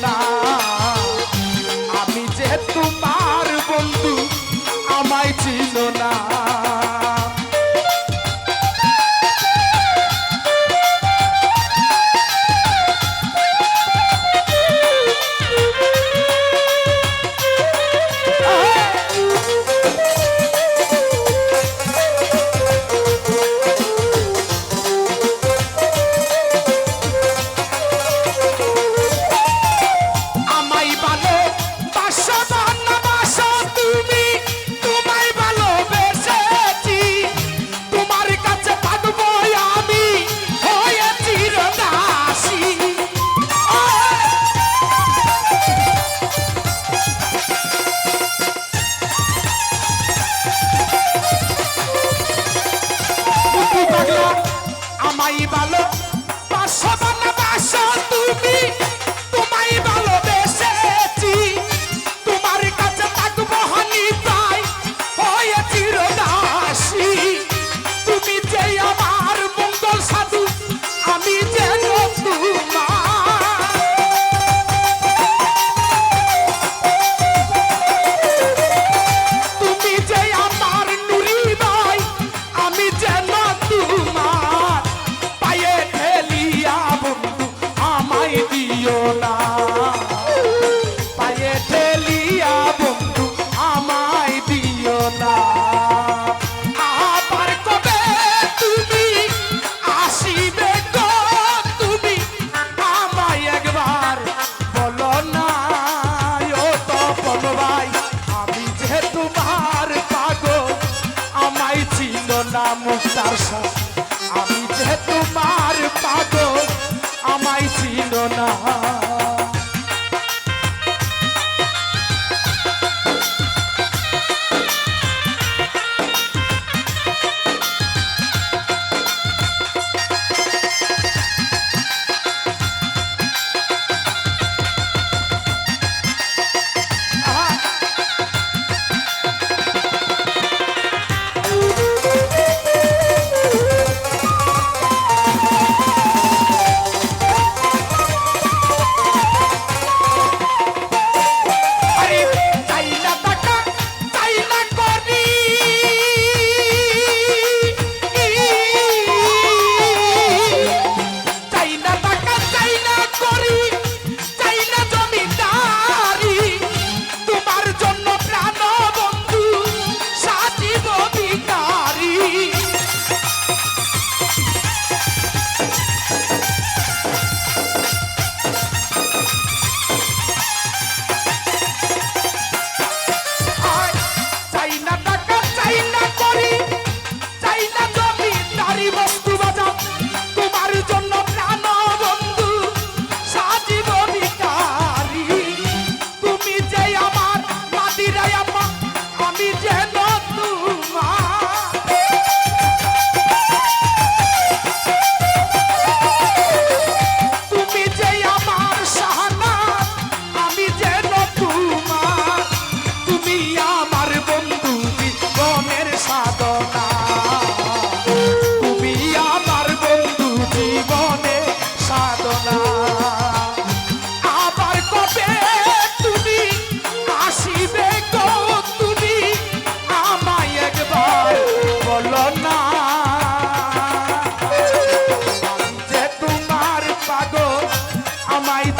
না, আমি যে তোমার বন্ধু আমায় চিনো না। আমায় ভালো বাসো না বাসো তুমি, তোমায় ভালোবেসেছি, তোমার কাছে থাকবো হানি তাই হয়ে চিরদাসী। তুমি যে আমার মঙ্গল সাধু, আমি যেন তোমার। তুমি যে আমার নুরি ভাই, আমি যেন তোমার। পায়ে ঠেলিয়া বন্ধু আমায় দিও না, পায়ে ঠেলিয়া বন্ধু আমায় দিও না। আবার কবে তুমি আসিবে গো, তুমি আমায় একবার বলো না। ও তপন ভাই, আমি যে তোমার পাগল আমায় ছিল না। মুক্তার সাথে আমি যে তোমার পাগল আমায় ছিল না। আমায়